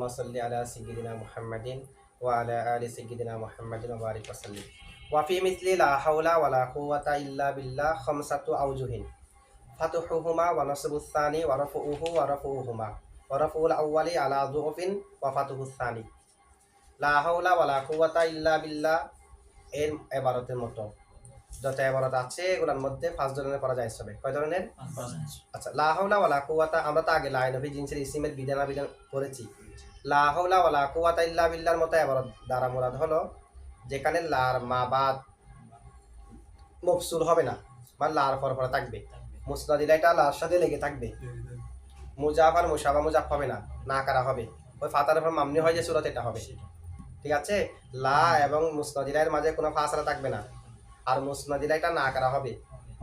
মাসাল্লি আলা সাইয়্যিদিনা মুহাম্মাদিন ওয়া আলা আলি সাইয়্যিদিনা মুহাম্মাদিন ওয়া বারিক ওয়া সাল্লিম। ওয়া ফি মিসলি লা হাওলা ওয়া লা কুওয়াতা ইল্লা বিল্লাহ খামসাতু আওজুহিন ফাতুহুহুমা ওয়া নাসবুস সানি ওয়া রাফউহু ওয়া রাফউহুমা ওয়া রাফউল আউওয়ালি আলা যুফিন ওয়া ফাতুহুস সানি। লা হাওলা ওয়া লা কুওয়াতা ইল্লা বিল্লাহ এর ইবারতের মতো যত ইবারত আছে এগুলোর মধ্যে 5 ধরনের পড়া যায় হবে। কয় ধরনের? আচ্ছা, লা হাওলা ওয়া লা কুওয়াতা আমরা তো আগে লা নফি জিনসের ইসিমের বিধান পড়েছি। লা হাওলা ওয়া লা কুওয়াতা ইল্লা বিল্লাহর মতো ইবারত দ্বারা মুরাদ হলো যেখানে লার মা বাদ মফসুল হবে না, মানে লার পরে থাকবে, মুসনাদ ইলাইটা লার সাথে লেগে থাকবে, মুজাফ আর মুশাবা মুজাফ হবে না, না কারা হবে, ওই ফাতার উপর মামনি হয় যে সূরত এটা হবে। ঠিক আছে, লা এবং মুসনাদ ইলাইয়ের মাঝে কোনো ফাসলা থাকবে না, আর মুসনাদ ইলাইটা না কারা হবে,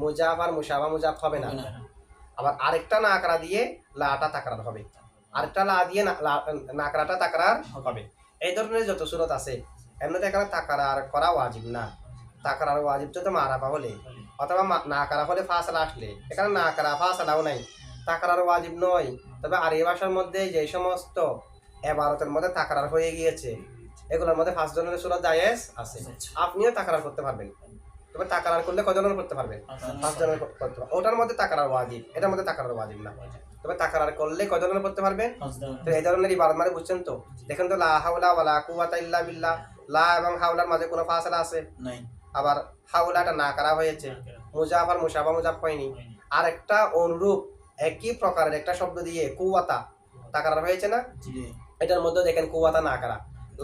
মুজাফ আর মুশাবা মুজাফ হবে না। আবার আরেকটা না কারা দিয়ে লাটা তাকরার হবে, আরেকটা লা দিয়ে না কারাটা তাকরার হবে। এই ধরনের যত সূরত আছে এমনিতে এখানে তাকরার করা ওয়াজিব না। তাকরার ওয়াজিব তো মারাফা হলে অথবা না কারা হলে ফাসলা আসলে, এখানে না কারা ফাসলাও নাই, তাকরার ওয়াজিব নয়। তবে আরবি ভাষার মধ্যে যে সমস্ত ইবারতের মধ্যে তাকরার হয়ে গিয়েছে এগুলোর মধ্যে 5 ধরনের সূরত জায়েজ আছে, আপনিও তাকরার করতে পারবেন। তবে তাকরার করলে কয় ধরনের করতে পারবেন? 5 ধরনের করতে পারবেন। ওটার মধ্যে তাকরার ওয়াজিব, এটার মধ্যে তাকরার ওয়াজিব না। তবে তাকরার করলে কয় ধরনের করতে পারবেন? তো এই ধরনের ইবারত মানে বুঝছেন তো? দেখেন তো, লা হাওলা ওয়া লা কুওয়াতা ইল্লা বিল্লাহ, লা এবং হাওলার মাঝে কোনো ফাসলা আছে নাই, আবার হাওলাটা না করা হয়েছে, মুজাফ আর মুশাবা মুজাফ হয়নি। আর একটা অনুরূপ একই প্রকারের একটা শব্দ দিয়ে কুওয়াতা তাকরার হয়েছে না, এটার মধ্যে দেখেন কুওয়াতা না করা,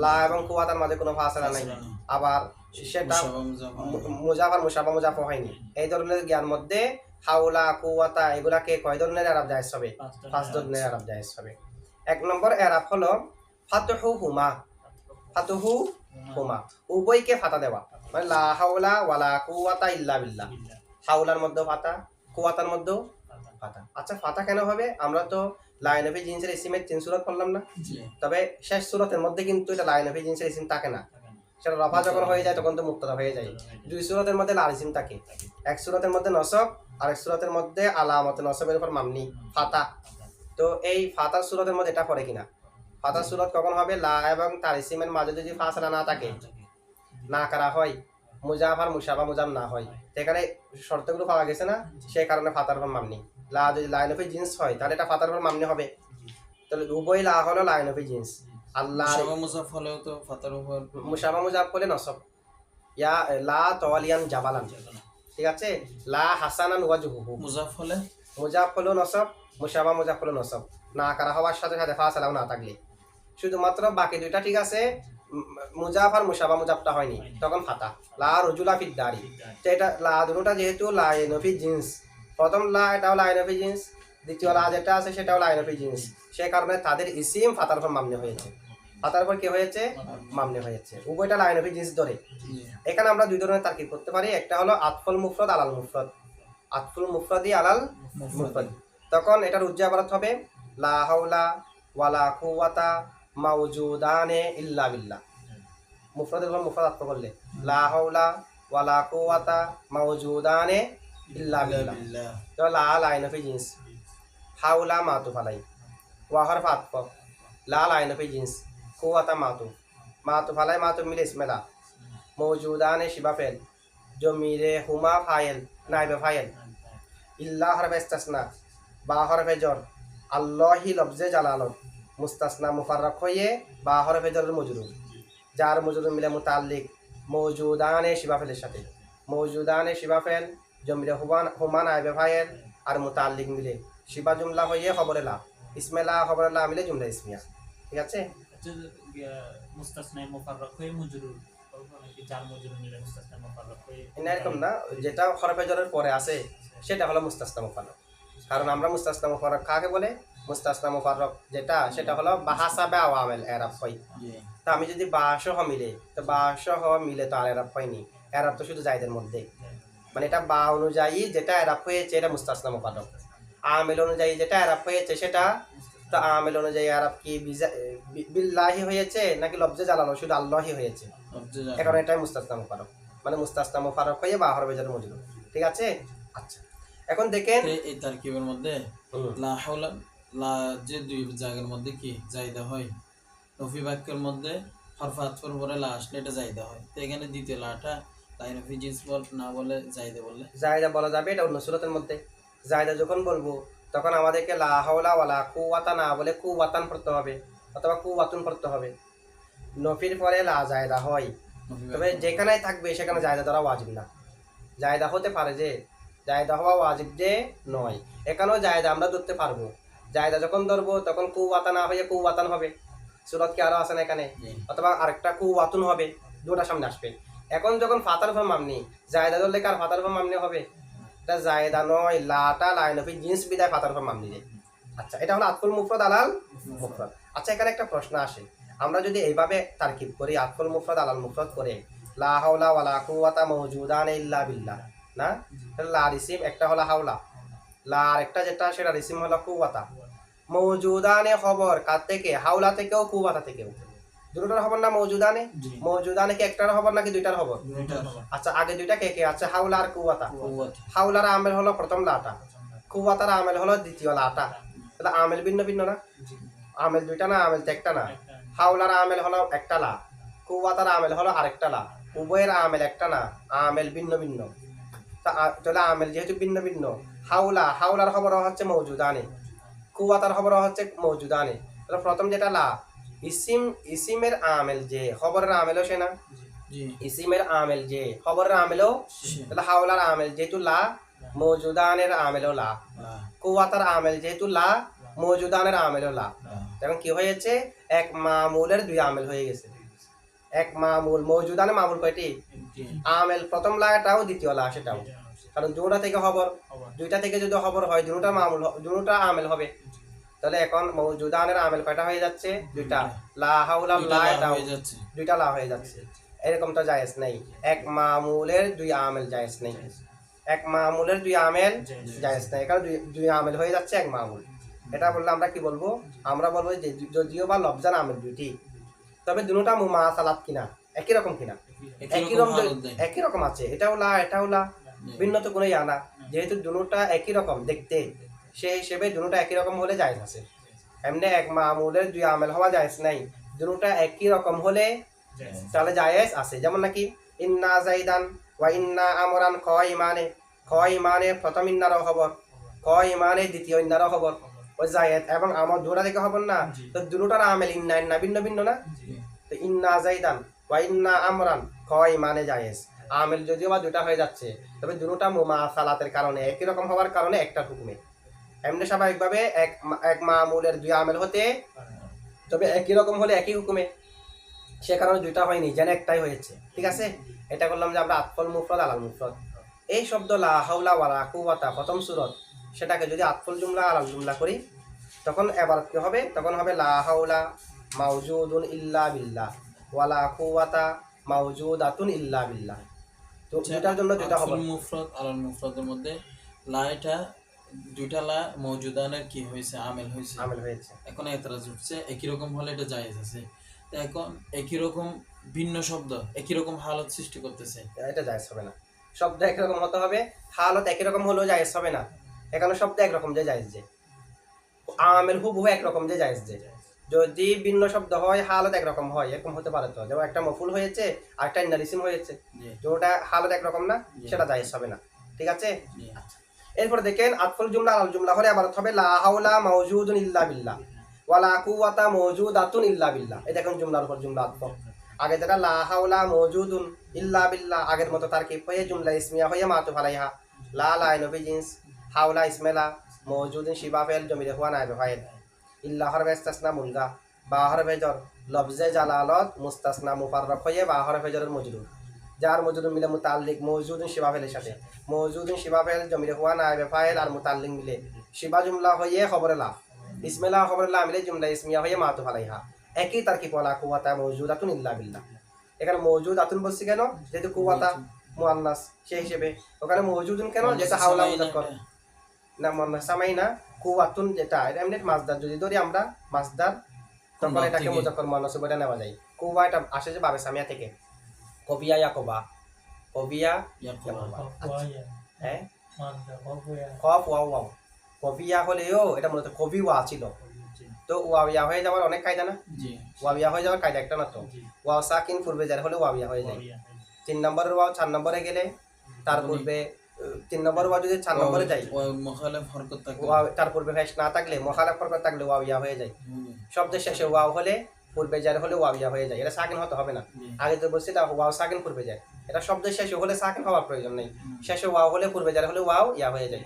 লা এবং কুওয়াতার মাঝে কোনো ফাসলা নাই, আবার সেটা মুজাফ আর মুশাবা মুজাফ হয়নি। এই ধরনের জ্ঞান মধ্যে হাওলা কুওয়াতা এগুলাকে কয় ধরনের ইরাব জায়েজ হবে? 5 ধরনের ইরাব জায়েজ হবে। 1 নম্বর ইরাব হলো ফাতহুহুমা। ফাতহুহুমা উভয়কে ফাতা দেওয়া, মানে লা হাওলা ওয়া লা কুওয়াতা ইল্লা বিল্লাহ, হাওলার মধ্যে ফাতা, কুওয়াতার মধ্যে ফাতা। আচ্ছা, ফাতা কেন হবে? আমরা তো লা নফি জিনসের ইসিমের 3 সূরত পড়লাম না? তবে শেষ সূরতের মধ্যে কিন্তু এটা লা নফি জিনসের ইসিম থাকে না, সেটা রফা যখন হয়ে যায় তখন তো মুক্তাদা হয়ে যায়। 2 সূরতের মধ্যে লাল ইসিম থাকে, এক সূরতের মধ্যে নসব আর এক সূরতের মধ্যে আলামতে নসবের উপর মামনি ফাতা। তো এই ফাতার সূরতের মধ্যে এটা পড়ে কিনা? ফাতার সূরত কখন হবে? লা এবং তার ইসিমের মাঝে যদি ফাসলা না থাকে, না করা হয়, মুজাফ আর মুশাবা মুজাফ না হয়, এখানে শর্তগুলো পাওয়া গেছে না, সেই কারণে ফাতার উপর মামনি। লা যদি লাইন অফ জিন্স হয় তাহলে এটা ফাতার উপর মামনি হবে। তাহলে উভয় লা হলো লাইন অফ জিন্স। আল্লাহ মুজাফ হলেও তো ফাতার উপর মুশাবা মুজাফ হলে নসব, ইয়া লা তাওয়ালিয়ান জাবালান। ঠিক আছে, লা হাসানান ওয়াজহুহু মুজাফ হলো নসব, মুশাবা মুজাফ হলো নসব, না করা হওয়ার সাথে সাথে ফাসলাও না থাকলে। শুধুমাত্র বাকি দুইটা ঠিক আছে, মুজাফ আর মুশাবা মুজাফটা হয়নি, তখন ফাতা। লা রজুলা ফিদ দারি, এটা লা দুটোটা যেহেতু লাইন অফ জিন্স, প্রথম লা এটাও লাইন অফ জিন্স, দ্বিতীয় লা যেটা আছে সেটাও লাইন অফ জিন্স, সেই কারণে তাদের ইসিম ফাতার উপর মামনি হয়েছে। ফাতার উপর কি হয়েছে? মামনি হয়েছে। উভয়টা লাইন অফ জিন্স ধরে। এখানে আমরা 2 ধরনের তারকিব করতে পারি। একটা হলো আতফুল মুফরাদ আলাল মুফরাদ, আতফুল মুফরাদি আলাল মুফরাদ। তখন এটার উজ্জা ইবারত হবে লা হাওলা ওয়া লা কুওয়াতা মাওজুদানে ইল্লা বিল্লাহ। মুফরাদের উপর মুফরাদ আতফ করলে লা হাওলা ওয়া লা কুওয়াতা মাওজুদানে ইল্লা বিল্লাহ। তো লা লাইন অফ জিন্স, হাওলা মাতুফ আলাই, ওয়া হরফ আতফ, লা লাইন অফ জিন্স, কুওয়াতা মাতুফ আলাই, মাতুফ মিলে ইসমেলা, মৌজুদানে শিবা ফেল, জমিরে হুমা ফাইল নাইবে ফাইল, ইল্লা হরফে ইস্তাসনা, বা হরফে জর, আল্লাহি লফজে জালালত, মুস্তাসনা মুফাররক হয়ে বা হরফে জরের মজরুর, যার মজরুর মিলে মুতাল্লিক মৌজুদানে শিবা ফেলের সাথে, মৌজুদানে শিবা ফেল, জমিরে হুমা নাইবে ফাইল, আর মুতাল্লিক মিলে শিবা জুমলা হয়ে খবরে লা, ইসমেলা খবরে লা মিলে জুমলা ইসমিয়া। ঠিক আছে, মুস্তাসনা মুফাররক হয়ে মজরুর, যার মজরুর মিলে মুস্তাসনা মুফাররক হয়ে, এরকম না, যেটা হরফে জরের পরে আছে সেটা হলো মুস্তাসনা মুফাররক। কারণ আমরা মুস্তাসনা মুফাররক কাকে বলে? মুস্তাসনা মুফাররক যেটা সেটা হলো বাহাসাবে আওয়ামেল এরাব হয়। তো আমি যদি বাসহ মিলে, তো বাসহ মিলে তো আর এরাব হয়নি, এরাব তো শুধু জায়দের মধ্যে, মানে এটা বা অনুযায়ী যেটা এরাব হয়েছে এটা মুস্তাসনা মুফাররক। আমেল অনুযায়ী যেটা এরাব হয়েছে সেটা, তো আমেল অনুযায়ী আরব কি বিল্লাহি হয়েছে নাকি লফজে জালালো শুধু আল্লাহি হয়েছে, এখন এটাই মুস্তাসনা মুফাররক, মানে মুস্তাসনা মুফাররক হয়ে বা হরফে জর মজরুর। ঠিক আছে, আচ্ছা এখন দেখেন এই তারকিবের মধ্যে লা হাওলা লা যে 2 জায়গার মধ্যে কি জায়দা হয়, নফি বাক্যের মধ্যে হরফ আতফের পরে লা আসলে এটা জায়দা হয়, তো এখানে দ্বিতীয় লাটা লাই নফি জিন্স বল না বলে জায়দা বললে জায়দা বলা যাবে, এটা অন্য সূরতের মধ্যে। জায়দা যখন বলবো তখন আমাদেরকে লা হাওলা ওয়ালা কুওয়াতা না বলে কুওয়াতান পড়তে হবে অথবা কুওয়াতুন পড়তে হবে। নফির পরে লা জায়দা হয়, নফি তবে বাক্য যেখানেই থাকবে সেখানে জায়দা ধরা ওয়াজিব না। জায়দা হতে পারে যে, জায়দা হওয়া ওয়াজিব যে নয়। এখানেও জায়দা আমরা ধরতে পারবো। জায়দা যখন ধরবো তখন কুওয়াতা না হয়ে কুওয়াতান হবে। সূরত কি আরো আছে না এখানে? জি। অথবা আরেকটা কুওয়াতুন হবে, দুটো সামনে আসবে। এখন যখন ফাতার ফর্ম মামনি, জায়দা ধরলে কার ফাতার ফর্ম মামনি হবে? এটা জায়দা নয়, লাটা লাইনফি জিন্স বিদায় ফাতার ফর্ম মামনি রে। আচ্ছা, এটা হলো আতফুল মুফরাদ আলাল মুফরাদ। আচ্ছা, এখানে একটা প্রশ্ন আসে, আমরা যদি এইভাবে তারকিব করি আতফুল মুফরাদ আলাল মুফরাদ করে, লা হাওলা ওয়ালা কুওয়াতা মাওজুদান ইল্লা বিল্লাহ, না? তাহলে লা ইসিম একটা হলো হাওলা, লা আরেকটা যেটা সেটা ইসিম হলো কুওয়াতা। মৌজুদানে খবর কার থেকে? হাওলা থেকেও কুওয়াতা থেকেও। দুটোর খবর না মৌজুদানে? জি। মৌজুদানে কি একটার খবর নাকি দুইটার খবর? দুইটার আচ্ছা, আগে দুইটা কে কে আছে? হাওলা আর কুওয়াতা। কুওয়াত হাওলার আমেল হলো প্রথম লাটা, কুওয়াতার আমেল হলো দ্বিতীয় লাটা। তাহলে আমেল ভিন্ন ভিন্ন না? আমেল দুইটা না, আমেল তো একটা না। হাওলার আমেল হলো একটা লা, কুওয়াতার আমেল হলো আরেকটা লা। উভয়ের আমেল একটা না, আমেল ভিন্ন ভিন্ন। তাহলে আমেল যেহেতু ভিন্ন ভিন্ন, হাওলার খবর হচ্ছে মৌজুদানে, কুওয়াতার খবর হচ্ছে মৌজুদানে। তাহলে প্রথম যেটা লা, ইসিমের আমেল যে, খবরের আমেলও সে না। জি ইসিমের আমেল যে, খবরের আমেলও। তাহলে হাওলার আমেল যেহেতু লা, মৌজুদানের আমেলও লা। কুওয়াতার আমেল যেহেতু লা, মৌজুদানের আমেলও লা। এখন কি হয়েছে? এক মামুলের দুই আমেল হয়ে গেছে। এক মামুল, মৌজুদানে মামুল কয়টি? আমেল প্রথম লাটাও দ্বিতীয় লা সেটাও, কারণ দুটা থেকে খবর, দুইটা থেকে যদি খবর হয় দুটা মামুল, দুটা আমেল হবে। তাহলে এখন মৌজুদানের আমেল কয়টা হয়ে যাচ্ছে? দুইটা। লা হাওলা লা এটাও হয়ে যাচ্ছে। দুইটা লা হয়ে যাচ্ছে। এরকম তো জায়েজ নাই। এক মামুলের দুই আমেল জায়েজ নেই। এক মামুলের দুই আমেল জায়েজ নাই, কারণ দুই আমেল হয়ে যাচ্ছে এক মামুল। এটা বললে আমরা কি বলবো? আমরা বলবো যে যদিও বা লফজান আমেল দুইটি, তবে দুটোটা মুমাসালাত কিনা, একই রকম কিনা, একই রকম, একই রকম আছে। এটাও লা এটাও লা, ভিন্ন তো কোনো ইয়া না। যেহেতু দুটোটা একই রকম দেখতে, সেই হিসেবে দুটোটা একই রকম হলে জায়েজ আছে। এমনি এক মামুলের দুই আমেল হওয়া জায়েজ নাই, দুটোটা একই রকম হলে তাহলে জায়েজ আছে। যেমন নাকি ইন্না জাইদান ওয়া ইন্না আমরান খ ইমানে, খ ইমানে প্রথম ইন্নারও খবর, খ ইমানে দ্বিতীয় ইন্নারও খবর, ওই জায়েজ। এবং আমার দুটা থেকে খবর না, তো দুটোটার আমেল ইন্না ইন্না ভিন্ন ভিন্ন না? তো ইন্না জাইদান ওয়া ইন্না আমরান খ ইমানে জায়েজ। আমেল যদিও বা দুটা হয়ে যাচ্ছে, তবে দুটোটা মুমাসালাতের কারণে, একই রকম হওয়ার কারণে একটা হুকুমে। এমনি স্বাভাবিকভাবে এক মামুলের দুই আমেল হতে, তবে একই রকম হলে একই হুকুমে, সে কারণে দুইটা হয়নি, যেন একটাই হয়েছে। ঠিক আছে, এটা করলাম যে আমরা আতফুল মুফরাদ আলাল মুফরাদ। এই শব্দ লা হাওলা ওয়ালা কুওয়াতা প্রথম সূরত, সেটাকে যদি আতফুল জুমলা আলাল জুমলা করি তখন এবার কি হবে? তখন হবে লা হাওলা মাওজুদুন ইল্লা বিল্লাহ ওয়ালা কুওয়াতা মাওজুদাতুন ইল্লা বিল্লাহ। তো দুটার জন্য দুটা হবে। আতফুল মুফরাদ আলাল মুফরাদের মধ্যে লা এটা দুইটা লা মওজুদানের কি হয়েছে? আমেল হয়েছে। আমেল হয়েছে। এখন এতরাজ উঠছে একই রকম হলে এটা জায়েজ আছে। তো এখন একই রকম ভিন্ন শব্দ একই রকম হালত সৃষ্টি করতেছে, এটা জায়েজ হবে না। শব্দ একই রকম হতে হবে, হালত একই রকম হলেও জায়েজ হবে না। এখানে শব্দ একরকম যে জায়েজ যে, আমেল হুবহু একরকম যে জায়েজ যে। যদি ভিন্ন শব্দ হয়, হালত একরকম হয়, এরকম হতে পারে। তো যেমন একটা মফুল হয়েছে আর একটা ইন্নালিসিম হয়েছে, জি যেটা হালত একরকম না, সেটা জায়েজ হবে না। ঠিক আছে। জি এরপরে দেখেন আতফুল জুমলা আলাল জুমলা হলে আবার হবে লা হাওলা মাওজুদুন ইল্লা বিল্লাহ ওয়ালা কুওয়াতা মাওজুদাতুন ইল্লা বিল্লাহ। এই দেখুন জুমলার উপর জুমলা আতফ। আগে যেটা লা হাওলা মাওজুদুন ইল্লা বিল্লাহ, আগের মতো তারকিব হয়ে জুমলা ইসমিয়া হয়ে মাতুফ আলাইহা। লা লাইনফি জিন্স, হাওলা ইসমেলা, মাওজুদুন শিবা ফেল জমিরে হুয়া নাইবে ফাইল, ইল্লা হরফে ইস্তাসনা মুলগা, বা হরফে জর লফজে জালালত মুস্তাসনা মুফাররক হয়ে বা হরফে জরের মজরুর, যার মজরুর মিলে মুতাল্লিক মওজুদুন শিবা ফেলের সাথে, মওজুদুন শিবা ফেল জমিরে হুয়া নাইবে ফাইল আর মুতাল্লিক মিলে শিবা জুমলা হয়ে খবরে লা, ইসমেলা খবরে লা মিলে জুমলা ইসমিয়া হয়ে মাতুফ আলাইহা। একই তারকিব ওয়ালা কুওয়াতা মাওজুদাতুন ইল্লা বিল্লাহ। এখানে মওজুদাতুন বলছি কেন? যেহেতু কুওয়াতা মুআন্নাস, সেই হিসেবে ওখানে মওজুদুন কেন? যেটা হাওলা মুযাক্কার না, মুআন্নাস সামাই না। কুওয়াতুন যেটা এটা এমনি মাসদার, যদি ধরি আমরা মাসদার, তখন এটাকে মুযাক্কার মুআন্নাস বলে নেওয়া যায়। কুওয়া এটা আসে যে বাবে সামিয়া থেকে, কবিয়া ইয়াকুবা, কবিয়া ইয়াকুবা। হ্যাঁ, কফ ওয়াও ওয়াও, কবিয়া হলেও এটা মূলত কবি ওয়া ছিল। তো তো ওয়াবিয়া হয়ে যাওয়ার অনেক কায়দা না? জি ওয়াবিয়া হয়ে যাওয়ার কায়দা একটা না তো? জি ওয়াও সাকিন পূর্বে যার হলে ওয়াবিয়া হয়ে যায়। ওয়াবিয়া 3 নম্বরের ওয়াও 4 নম্বরে গেলে তার পূর্বে 3 নম্বর ওয়াও যদি 4 নম্বরে যায়, ওই মুখালেফ হরকত থাকে ওয়াও তার পূর্বে ফেস না থাকলে মোখালেফ হরকত থাকলে ওয়াবিয়া হয়ে যায়। শব্দের শেষে ওয়াও হলে পূর্বে যার হলে ওয়াবিয়া হয়ে যায়, এটা সাকিন হতে হবে না। আগে তো বলছি এটা ওয়াও সাকিন পূর্বে যায়, এটা শব্দের শেষে হলে সাকিন হওয়ার প্রয়োজন নেই। শেষে ওয়াও হলে পূর্বে যার হলে ওয়াও ইয়া হয়ে যায়।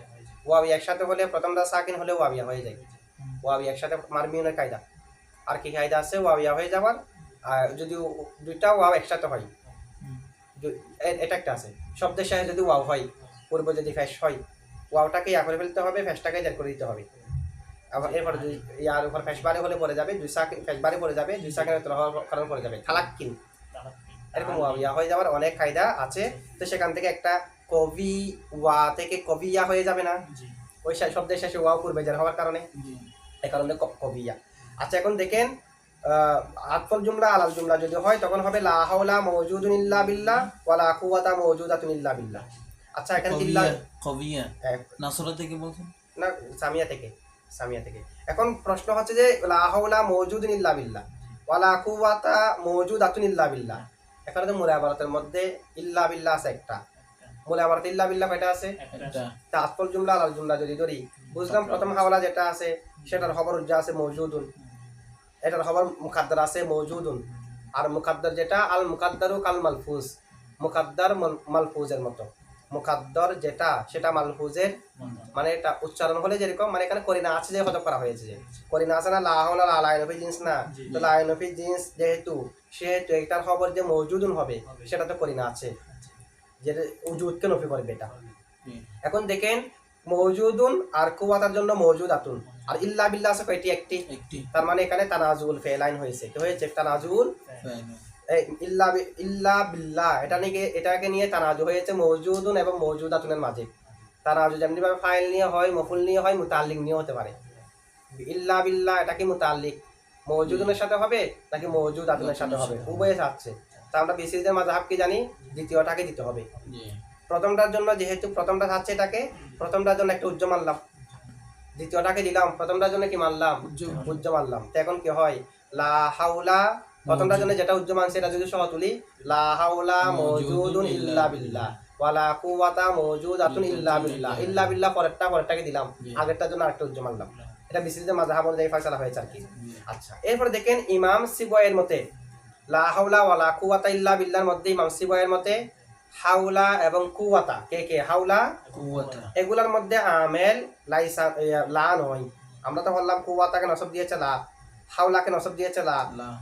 ওয়াবি একসাথে হলে প্রথমটা সাকিন হলে ওয়াবিয়া হয়ে যায়। ওয়াবি একসাথে মারমিউনের কায়দা। আর কি কায়দা আছে ওয়াবিয়া হয়ে যাওয়ার? আর যদি দুইটা ওয়াও একসাথে হয়, এটা একটা আছে। শব্দের শেষে যদি ওয়াও হয়, পূর্বে যদি ফ্যাশ হয়, ওয়াওটাকে ইয়া করে ফেলতে হবে, ফ্যাশটাকে জার করে দিতে হবে। আবার এরপরে দুই ইয়ার উপর ফ্যাশ বারে হলে পড়ে যাবে, দুই সাকিন ফ্যাশ বারে পড়ে যাবে, দুই সাকিনের কারণ পড়ে যাবে খালাক্কিন। এরকম ওয়াবিয়া হয়ে যাওয়ার অনেক কায়দা আছে। তো সেখান থেকে একটা কবি ওয়া থেকে কবিয়া হয়ে যাবে না? জি ওই শব্দের শেষে ওয়াও পূর্বে যার হওয়ার কারণে, এই কারণে কবিয়া। আচ্ছা এখন দেখেন আতফুল জুমলা আলাল জুমলা যদি হয় তখন হবে লা হাওলা মাওজুদুন ইল্লা বিল্লাহ ওয়া লা কুওয়াতা মাওজুদাতুন ইল্লা বিল্লাহ। আচ্ছা এখানে ইল্লা কবিয়া নাসরা থেকে বলছেন না, সামিয়া থেকে, সামিয়া থেকে। এখন প্রশ্ন হচ্ছে যে লা হাওলা মাওজুদুন ইল্লা বিল্লাহ ওয়া লা কুওয়াতা মাওজুদাতুন ইল্লা বিল্লাহ। এখানে তো মূল ইবারতের মধ্যে ইল্লা বিল্লাহ আছে একটা, মূল ইবারত ইল্লা বিল্লাহ কয়টা আছে? এটা তা আতফুল জুমলা আলাল জুমলা যদি ধরি, বুঝলাম প্রথম হাওলা যেটা আছে সেটার খবর উজ্জা আছে মাওজুদুন, এটার খবর মুকাদ্দার আছে মাওজুদুন। আর মুকাদ্দার যেটা আল মুকাদ্দারু কাল মালফুজ, মুকাদ্দার মালফুজের মতো। মুকাদ্দার যেটা সেটা মালফুজের মানে এটা উচ্চারণ হলে যেরকম, মানে এখানে করিনা আছে যে হজব করা হয়েছে, যে করিনা আছে না, লা হাওলা লা লাইনফি জিন্স না, তো লাইনফি জিন্স যেহেতু সেহেতু এটার খবর যে মওজুদুন হবে সেটা তো করিনা আছে, যে উজুদকে নফি করবে এটা। এখন দেখেন মওজুদুন আর কুওয়াতার জন্য মওজুদাতুন, আর ইল্লা বিল্লাহ আছে কয়টি? একটি। তার মানে এখানে তানাজুল ফেলাইন হয়েছে, কি হয়েছে? তানাজুল ইল্লা বিল্লাহ, এটাকে নিয়ে তানাজু হয়েছে মওজুদুন এবং মওজুদাতুনের মাঝে। তানাজু যেমনি ভাবে ফাইল নিয়ে হয়, মফুল নিয়ে হয়, মুতাল্লিক নিয়ে হতে পারে। ইল্লা বিল্লাহ এটা কি মুতাল্লিক মওজুদুনের সাথে হবে নাকি মওজুদাতুনের সাথে হবে? উভয়ে আছে। তা আমরা বিসিদের মাযহাব কি জানি, দ্বিতীয়টাকে দিতে হবে। প্রথমটার জন্য যেহেতু প্রথমটা থাকছে, এটাকে প্রথমটার জন্য একটা উজ্জ মানলাম, দ্বিতীয়টাকে দিলাম, প্রথমটার জন্য কি মানলাম? উজ্জ মানলাম। তো এখন কি হয়? লা হাওলা প্রথমটার জন্য যেটা উজ্জ মানছে এটা যদি সহ তুলি, লা হাওলা মাওজুদুন ইল্লা বিল্লাহ ওয়া লা কুওয়াতা মাওজুদাতুন ইল্লা বিল্লাহ। ইল্লা বিল্লাহ পরেরটাকে দিলাম, আগেরটার জন্য আরেকটা উজ্জ মানলাম। এটা বিসিদের মাযহাব অনুযায়ী ফয়সালা হয়েছে আর কি। আচ্ছা এরপর দেখেন ইমাম সিবওয়াইয়ের মতে লা হাওলা ওয়া লা কুওয়াতা ইল্লা বিল্লাহর মধ্যে ইমাম সিবওয়াইয়ের মতে হাওলা এবং কুওয়াতা কে হাওলা কুওয়াতা এগুলার মধ্যে আমেল লাইসা লা নয়। আমরা তো বললাম কুওয়াতাকে নসব দিয়েছে লা, হাওলাকে নসব দিয়েছে লা,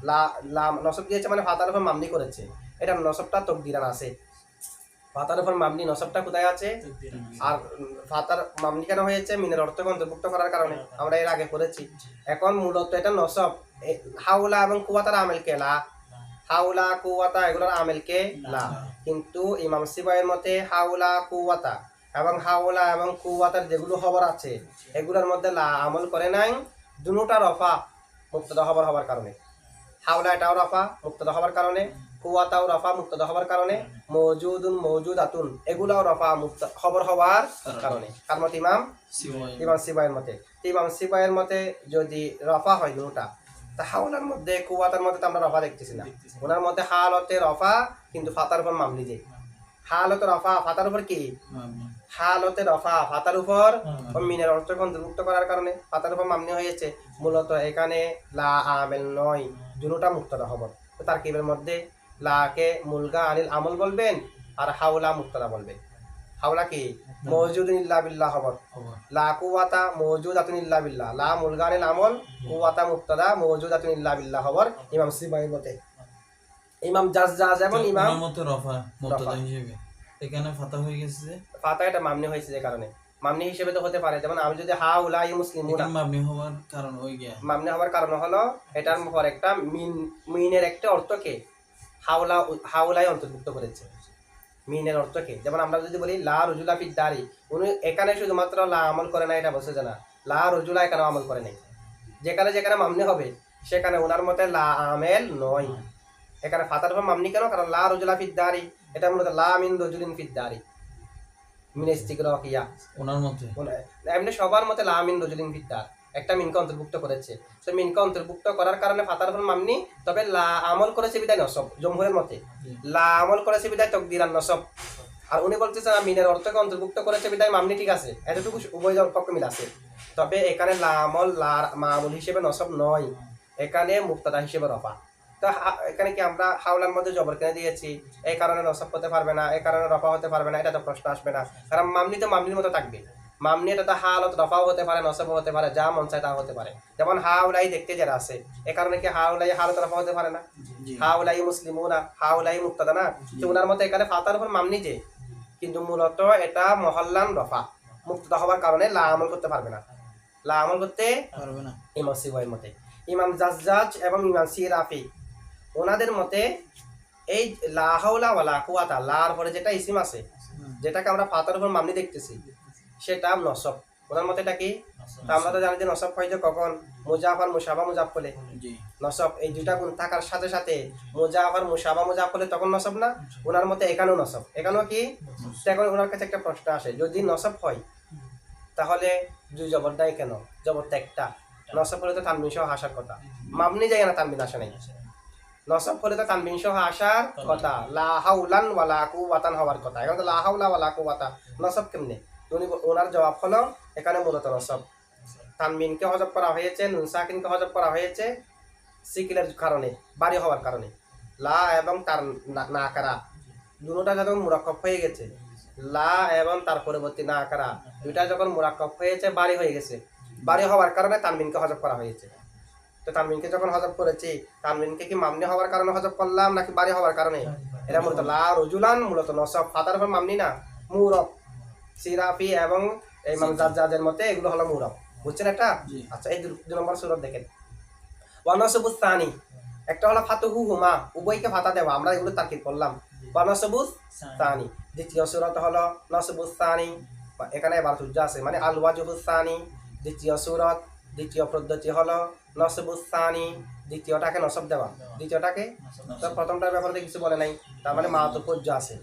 লা লা নসব দিয়েছে মানে ফাতার উপর মামনি করেছে, এটা নসবটা তকদিরান আছে। ফাতার উপর মামনি নসবটা কোথায় আছে? আর ফাতার মামনি কেন হয়েছে? মিনের অর্থকে অন্তর্ভুক্ত করার কারণে, আমরা এর আগে পড়েছি। এখন মূলত এটা নসব, হাওলা এবং কুওয়াতার আমেল কে লা, হাওলা কুওয়াতা এগুলোর আমেল কে লা। কিন্তু ইমাম সিবওয়াইয়ের মতে হাওলা কুওয়াতা এবং হাওলা এবং কুওয়াতার যেগুলো খবর আছে এগুলোর মধ্যে লা আমল করে নাই, দুটোটা রফা মুক্তদা খবর হওয়ার কারণে। হাওলা এটাও রফা মুক্তদা হওয়ার কারণে, কুওয়াতাও রফা মুক্তদা হওয়ার কারণে, মওজুদুন মওজুদাতুন এগুলাও রফা খবর হওয়ার কারণে। কার মতে? ইমাম সিবওয়াইয়ের মতে। ইমাম সিবওয়াইয়ের মতে যদি রফা হয় দুটোটা, তা হাওলার মধ্যে কুওয়াতার মধ্যে তো আমরা রফা দেখতেছি না। ওনার মধ্যে হালতে রফা কিন্তু ফাতার উপর মামনি, যে হালতে রফা ফাতার উপর কি? হালতে রফা ফাতার উপর মিনের অর্থকে অন্তর্ভুক্ত করার কারণে ফাতার উপর মামনি হয়েছে। মূলত এখানে লা আমেল নয়, দুটোটা মুক্তদা খবর। তো তারকিবের মধ্যে লাকে মুলগা আনিল আমল বলবেন আর হাওলা মুক্তদা বলবেন। হাওলা কি? মওজুদুন ইল্লা বিল্লাহ খবর, লা কুওয়াতা মওজুদাতুন ইল্লা বিল্লাহ, লা মুলগা আনিল আমল, কুওয়াতা মুক্তদা মওজুদাতুন ইল্লা বিল্লাহ খবর ইমাম সিবওয়াইয়ের মতে। ইমাম জাজ এবং ইমাম মতে রফা মুবতাদা হিসেবে এখানে ফাতা হয়ে গেছে, ফাতা এটা মামনি হয়েছে যে কারণে। মামনি হিসেবে তো হতে পারে, যেমন আমি যদি হাউলা মুসলিমুনা, মামনি হওয়ার কারণ হয়ে গিয়া মামনি হওয়ার কারণ হলো এটার পর একটা মিনের একটা অর্থকে হাউলাই অন্তর্ভুক্ত করেছে, মিনের অর্থকে। যেমন আমরা যদি বলি লা রুজুলা ফিদ দারি, উনি এখানে শুধুমাত্র লা আমল করে না এটা বলছে না, লা রুজুলা এখানে আমল করে নাই। যেখানে যেখানে মামনি হবে সেখানে ওনার মতে লা আমেল নয়। এখানে ফাতার উপর মামনি কেন? কারণ লা রুজুলা ফিদ দারি এটা মূলত লা মিন রুজুলিন ফিদ দারি, মিন ইস্তিগরাকিয়া ওনার মতে। এমনি সবার মতে লা মিন রুজুলিন ফিদ দার, একটা মিনকে অন্তর্ভুক্ত করেছে। তো মিনকে অন্তর্ভুক্ত করার কারণে ফাতার উপর মামনি, তবে লা আমল করেছে বিদায় নসব জমহুরের মতে, লা আমল করেছে বিদায় তকদিরান নসব। আর উনি বলতেছেন মিনের অর্থকে অন্তর্ভুক্ত করেছে বিদায় মামনি ঠিক আছে, এতটুকু উভয় পক্ষ মিল আছে। তবে এখানে লা আমল লা মামুল হিসেবে নসব নয়, এখানে মুক্তাদা হিসেবে রফা। তো এখানে কি আমরা হাওলার মধ্যে জবর কেনে দিয়েছি, এই কারণে নসব হতে পারবে না, এই কারণে রফা হতে পারবে না, এটা তো প্রশ্ন আসবে না। কারণ মামনি তো মামনির মতো থাকবে, মামনি এটা তো হালত রফাও হতে পারে, নসবও হতে পারে, যা মন চায় তা হতে পারে। যেমন হাউলাই দেখতে যারা আছে, এ কারণে কি হাউলাই হালত রফা হতে পারে না, হাউলাই মুসলিমুনা, হাউলাই মুক্তাদা না। তো ওনার মতে এখানে ফাতার উপর মামনি যে, কিন্তু মূলত এটা মহল্লান রফা, মুক্তাদা হওয়ার কারণে লা আমল করতে পারবে না, লা আমল করতে পারবে না। ইমাম সিওয়াইর মতে। ইমাম জাজ্জাজ এবং ইমাম সিরাফি ওনাদের মতে এই লা হাওলা ওয়ালা কুওয়াতা, লার পরে যেটা ইসিম আছে, যেটাকে আমরা ফাতার উপর মামনি দেখতেছি, সেটা নসব। ওনার মতে এটা কি? তা আমরা তো জানি যে নসব হয় যে কখন মুজাফ আর মুশাবা মুজাফ হলে জি নসব, এই দুইটা গুণ থাকার সাথে সাথে মুজাফ আর মুশাবা মুজাফ হলে তখন নসব না। ওনার মতে এখানেও নসব, এখানেও কি? তো এখন ওনার কাছে একটা প্রশ্ন আসে, যদি নসব হয় তাহলে দুই জবরটাই কেন? জবরটা একটা, নসব হলে তো তানবিন সহ আসার কথা, মামনি যায় না তানবিন আসে নাই। নসব হলে তো তানবিন সহ আসার কথা, লা হাউলান ওয়ালা কুওয়াতান হওয়ার কথা, এখন তো লা হাউলা ওয়ালা কুওয়াতা, নসব কেমনে? ওনার জবাব হলো এখানে মূলত নসব, তানবিনকে হজব করা হয়েছে, নুন সাকিনকে হজব করা হয়েছে সিকিলের কারণে, বাড়ি হওয়ার কারণে। লা এবং তার না কারা দুটোটা যখন মুরাক্কাব হয়ে গেছে, লা এবং তার পরবর্তী না কারা দুইটা যখন মুরাক্কাব হয়েছে, বাড়ি হয়ে গেছে, বাড়ি হওয়ার কারণে তানবিনকে হজব করা হয়েছে। তো তানবিনকে যখন হজব করেছি, তানবিনকে কি মামনি হওয়ার কারণে হজব করলাম নাকি বাড়ি হওয়ার কারণে? এটা মূলত লা রজুলান মূলত নসব, ফাতার উপর মামনি না, মুরব। সিরাফি এবং ইমাম জাজ্জাজের মতে এগুলো হলো মুরব, বুঝছেন এটা? আচ্ছা, এই 2 নম্বর সূরা দেখেন, ওয়া নাসবুস সানি, একটা হলো ফাতুহু হুমা, উভয়কে ফাতা দেওয়া, আমরা এগুলো তাকিদ করলাম। ওয়া নাসবুস সানি, দ্বিতীয় সূরাতে হলো নাসবুস সানি, এখানে এবার তুজ্জা আছে মানে আল ওয়াজহুস সানি। দ্বিতীয় সূরত, দ্বিতীয় পদ্ধতি হলো নাসবুস সানি, দ্বিতীয়টাকে নসব দেওয়া, দ্বিতীয়টাকে। তো প্রথমটার ব্যাপারে কিছু বলে নাই, তার মানে মাতুজ্জা আছে।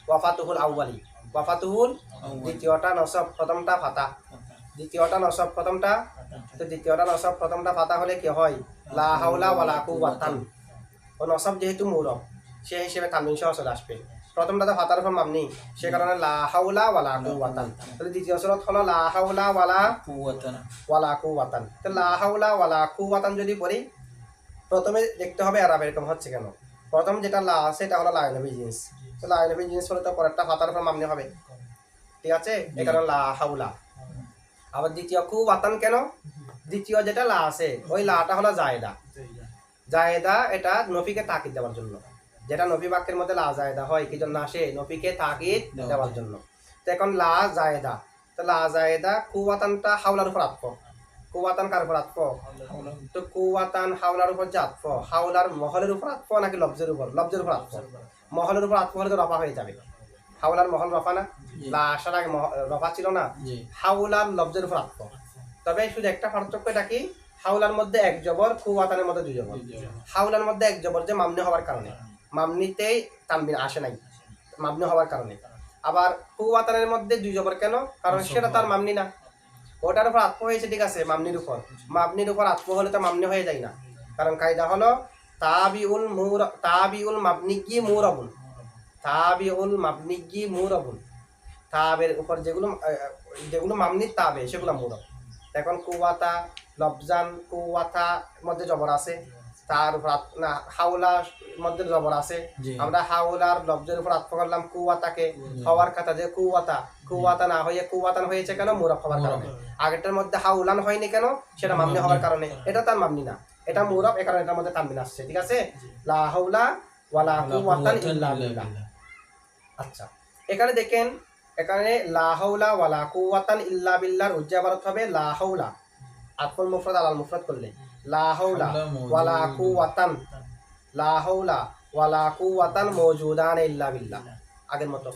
ওয়া ফাতুহুল আউয়ালি, ওয়া ফাতুহুল, দ্বিতীয়টা নসব, প্রথমটা ফাতা, দ্বিতীয়টা নসব, প্রথমটা। তো দ্বিতীয়টা নসব, প্রথমটা ফাতা হলে কি হয়? লা হাওলা ওয়ালা কুওয়াতান। ও নসব যেহেতু মুরব, সেই হিসেবে তানবিন সহ চলে আসবে। প্রথমটা তো ফাতার উপর মামনি, সে কারণে লা হাওলা ওয়ালা কুওয়াতান। তাহলে দ্বিতীয় সূরা হলো লা হাওলা ওয়ালা কুওয়াতান, ওয়ালা কুওয়াতান। তো লা হাওলা ওয়ালা কুওয়াতান যদি পড়ি, প্রথমে দেখতে হবে আরব এরকম হচ্ছে কেন। প্রথম যেটা লা আছে এটা হলো লাইনবি জিনিস, তো লাইনবি জিনিস হলে তো পরেরটা ফাতার উপর মামনি হবে, ঠিক আছে? এই কারণে লা হাওলা। আবার দ্বিতীয় কুওয়াতান কেন? দ্বিতীয় যেটা লা আছে, ওই লাটা হলো জায়েদা, জায়েদা এটা নফিকে তাকিদ দেওয়ার জন্য, যেটা নফি বাক্যের মধ্যে লা জায়েদা হয় কি জন্য আসে? নফিকে তাকিদ দেওয়ার জন্য। তো এখন লা জায়েদা, তো লা জায়েদা কুওয়াতানটা হাওলার উপর আতফ, কুওয়াতান কার উপর আতফ? তো কুওয়াতান হাওলার উপর যে আতফ, হাওলার মহলের উপর আতফ নাকি লফজের উপর? লফজের উপর আতফ। মহলের উপর আতফ হলে তো রফা হয়ে যাবে, হাওলার মহল রফা না, লা আসার আগে রফা ছিল না, হাওলার লফজের উপর আতফ। তবে শুধু একটা পার্থক্য, এটা কি? হাওলার মধ্যে এক জবর, কুওয়াতানের মধ্যে 2 জবর। হাওলার মধ্যে এক জবর যে মামনি হওয়ার কারণে, মামনিতেই তানবিন আসে নাই মামনি হওয়ার কারণে। আবার কুওয়াতানের মধ্যে 2 জবর কেন? কারণ সেটা তার মামনি না, ওটার উপর আত্ম হয়েছে, ঠিক আছে, মামনির উপর। মামনির উপর আত্ম হলে তো মামনি হয়ে যায় না, কারণ কায়দা হলো তাবিউল মাবনিগি মুরাবুন, তাবিউল মাবনিগি মুরাবুন, তাবের উপর যেগুলো মামনির তাবে সেগুলো মুরব। এখন কুওয়াতা লফজান, কুওয়াতা মধ্যে জবর আছে, তার উপর না হাওলার মধ্যে জবর আছে, আমরা হাওলার লফজের উপর আত্ম করলাম কুওয়াতাকে, হওয়ার কথা যে কুওয়াতা, কুওয়াতা না হয়ে কুওয়াতান হয়েছে কেন? মুরব হওয়ার কারণে। আগেরটার মধ্যে হাউলান হয়নি কেন? সেটা মামনি হওয়ার কারণে, এটা তার মামনি না, এটা মুরব, এ কারণে এটার মধ্যে তানবিন আসছে, ঠিক আছে? লা হাওলা ওয়ালা কুওয়াতান ইল্লা বিল্লাহ। আচ্ছা, এখানে দেখেন, এখানে লা হাওলা ওয়ালা কুওয়াতান ইল্লা বিল্লাহর উজ্জা ইবারত হবে লা হাওলা, আতফুল মুফরাদ আলাল মুফরাদ করলে লা হাওলা ওয়ালা কুওয়াতান, লা হাওলা ওয়ালা কুওয়াতান মওজুদান ইল্লা বিল্লাহ, আগের মতো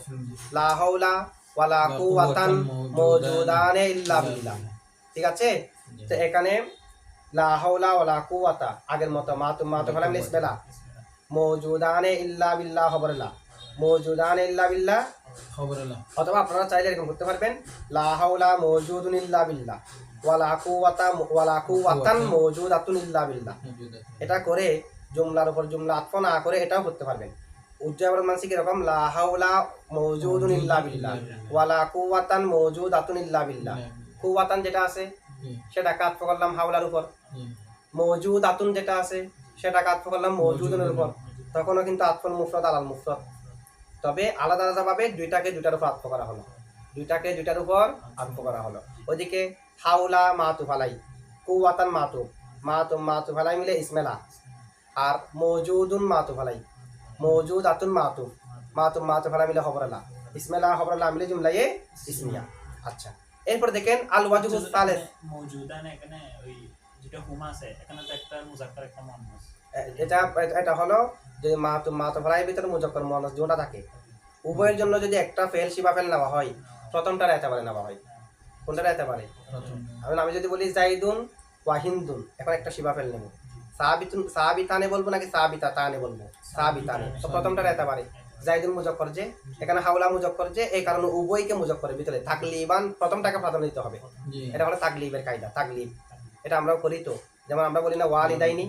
লা হাওলা ওয়ালা কুওয়াতান মওজুদান ইল্লা বিল্লাহ, ঠিক আছে? তো এখানে লা হাওলা ওয়ালা কুওয়াতা আগের মতো মাতু হলাম নিসবেলা, মওজুদান ইল্লা বিল্লাহ খবরলা, মওজুদান ইল্লা বিল্লাহ খবরলা। অথবা আপনারা চাইলে এরকম করতে পারবেন, লা হাওলা মওজুদুন ইল্লা বিল্লাহ, ওয়ালা কুওয়াতান মওজুদাতুন ইল্লা বিল্লাহ। এটা করে জুমলার উপর জুমলা আতফ না করে এটাও করতে পারবেন। উজ্জাবর মানসি কিরকম লা হাওলা মওজুদুন ইল্লা বিল্লাহ ওয়ালা কুওয়াতান মওজুদাতুন ইল্লা বিল্লাহ। কুওয়াতান যেটা আছে সেটাকে আতফ করলাম হাওলার উপর, মওজুদাতুন যেটা আছে সেটাকে আতফ করলাম মওজুদুনের উপর, তখনও কিন্তু আতফুল মুফরাদ আলাল মুফরাদ। তবে আলাদা আলাদা ভাবে দুইটাকে দুইটার উপর আতফ করা হলো, দুইটাকে দুইটার উপর আতফ করা হলো। ওইদিকে হাওলা মাতুফ আলাই, কুওয়াতান মাতুফ আলাই মিলে ইসমেলা, আর মওজুদুন মাতুফ আলাই, মওজুদাতুন মাতুফ আলাই মিলে খবরালা, ইসমেলা খবরালা মিলে জুমলায়ে ইসমিয়া। আচ্ছা, এরপর দেখেন আল ওয়াজহুস সালিস। মওজুদান এখানে ওই যেটা হুমা আছে এখানে তো একটা মুজাক্কার একটা মুয়ান্নাস, এটা হলো যে মাতুফ আলাইয়ের ভিতরে মুজাক্কার মুয়ান্নাস দুটো থাকে। উভয়ের জন্য যদি একটা ফেল শিবা ফেল নেওয়া হয়, প্রথমটার একেবারে নেওয়া হয়। কোনটার একেবারে? আমি যদি বলি জাইদুন ওয়া হিন্দুন, এখন একটা শিবা ফেল নেব, সাবিতানে বলবো নাকি সাবিতাতানে বলবো? সাবিতানে। তো প্রথমটার একেবারে জাইদুন মুজাক্কর যে, এখানে হাওলা মুজাক্কর যে, এই কারণে উভয়কে মুজাক্করের ভিতরে তাকলিবান প্রথমটাকে প্রাধান্য দিতে হবে। এটা হলো তাকলিবের কায়দা, তাকলিব। এটা আমরাও করি তো, যেমন আমরা বলি না ওয়ালিদাইনি,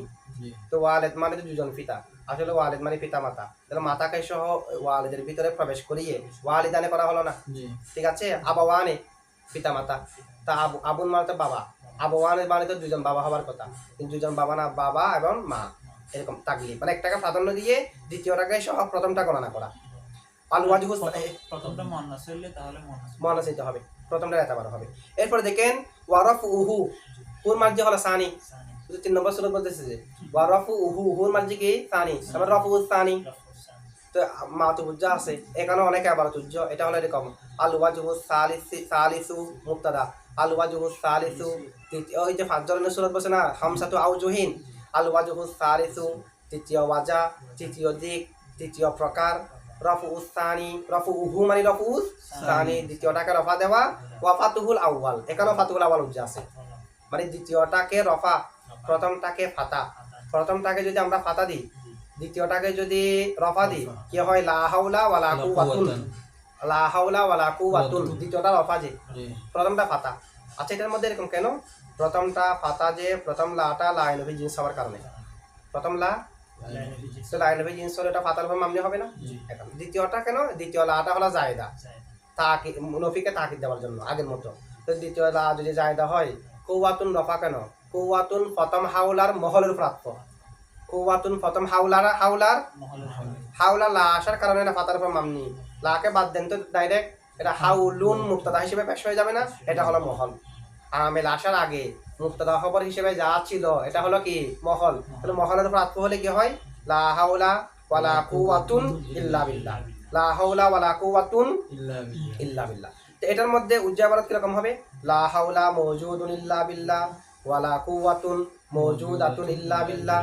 তো ওয়ালিদ মানে তো দুজন পিতা, আসলে ওয়ালিদ মানে পিতা মাতা, তাহলে মাতাকে সহ ওয়ালিদের ভিতরে প্রবেশ করিয়ে ওয়ালিদানে করা হলো না? ঠিক আছে। আবাওয়ানে পিতা মাতা, তা আবুন মানে তো বাবা, আবাওয়ানে মানে তো দুজন বাবা হবার কথা, কিন্তু দুজন বাবা না, বাবা এবং মা, এরকম তাকলিব মানে একটাকে প্রাধান্য দিয়ে দ্বিতীয়টাকে সহ প্রথমটা গণনা করা। আল ওয়াজহুস প্রথমটা মুয়ান্নাস হইলে তাহলে মুয়ান্নাস নিতে হবে, প্রথমটা এতবার হবে। এরপর দেখেন ওয়ারাফুহু, হুর মার্জি হলো সানি, 3 নম্বর সূরা বলতেছে যে ওয়ারাফুহু, হুর মার্জি কি সানি, আবার রাফুস সানি। তো মাতুবুজ্জা আছে, এখানে অনেক আবারতুজ্জ। এটা হলো এরকম আল ওয়াজহুস সালিসু মুবতাদা, আল ওয়াজহুস সালিসু, ওই যে 5 ধরনের সূরা বলছে না, হামসাতু আউজুহিন, আল ওয়াজহুস সালিসু তৃতীয় ওয়াজা, তৃতীয় দিক, তৃতীয় প্রকার। রফুস সানি, রফুহু মানে রফুস সানি, দ্বিতীয়টাকে রফা দেওয়া। ওয়া ফাতুহুল আউয়াল, এখানেও ফাতুহুল আউয়াল উজ্জা আছে, মানে দ্বিতীয়টাকে রফা, প্রথমটাকে ফাতা। প্রথমটাকে যদি আমরা ফাতা দিই, দ্বিতীয়টাকে যদি রফা দিই, কি হয়? লা হাওলা ওয়ালা কুওয়াতুন, লা হাওলা ওয়ালা কুওয়াতুন, দ্বিতীয়টা রফা যে, প্রথমটা ফাতা। আচ্ছা, এটার মধ্যে এরকম কেন? প্রথমটা ফাতা যে, প্রথম লাটা লাইনভি জিন্স হওয়ার কারণে, প্রথম লা তো লাইনভি জিন্স হলে এটা ফাতার উপর মামনি হবে না? এখন দ্বিতীয়টা কেন? দ্বিতীয় লাটা হলো জায়দা, তাকে নফিকে তাকিদ দেওয়ার জন্য আগের মতো। তো দ্বিতীয় লা যদি জায়দা হয়, কুওয়াতুন রফা কেন? কুওয়াতুন প্রথম হাওলার মহলের প্রাপ্য, কুওয়াতুন প্রথম হাওলার হাওলা লা আসার কারণে এটা ফাতার উপর মামনি। লাকে বাদ দেন তো ডাইরেক্ট এটা হাউলুন মুবতাদা হিসেবে পেশ হয়ে যাবে না? এটা হলো মহল। আমেল আসার আগে মুবতাদা খবর হিসেবে যা ছিল এটা হলো কি? মহল। তাহলে মহলের উপর আত্ম হলে কি হয়? লা হাওলা ওয়ালা কুওয়াতুন ইল্লা বিল্লাহ, লা হাওলা ওয়ালা কুওয়াতুন ইল্লা বিল্লাহ। তো এটার মধ্যে উজ্জাবারাত কিরকম হবে? লা হাওলা মওজুদুন ইল্লা বিল্লাহ ওয়ালা কুওয়াতুন মওজুদাতুন ইল্লা বিল্লাহ,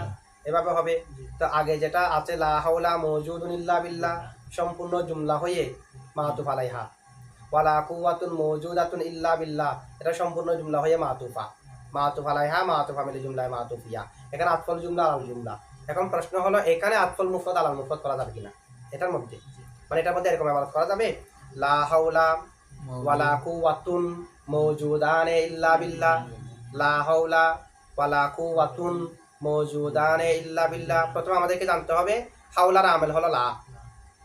এভাবে হবে। তো আগে যেটা আছে লা হাওলা মওজুদুন ইল্লা বিল্লাহ সম্পূর্ণ জুমলা হয়ে মাতুফ আলাইহা, ওয়ালা কুওয়াতুন মওজুদাতুন ইল্লা বিল্লাহ এটা সম্পূর্ণ জুমলা হয়ে মাতুফ আলাইহা, মাতুফা মিলে জুমলায় মাতুফিয়া। এখানে আতফল জুমলা আলাল জুমলা। এখন প্রশ্ন হলো এখানে আতফল মুফরাদ আলাল মুফরাদ করা যাবে কিনা এটার মধ্যে? মানে এটার মধ্যে এরকম ইবারত করা যাবে, লা হাওলা ওয়ালা কুওয়াতুন মওজুদানে ইল্লা বিল্লাহ, লা হাওলা ওয়ালা কুওয়াতুন মওজুদানে ইল্লা বিল্লাহ। প্রথমে আমাদেরকে জানতে হবে হাওলার আমেল হলো লা,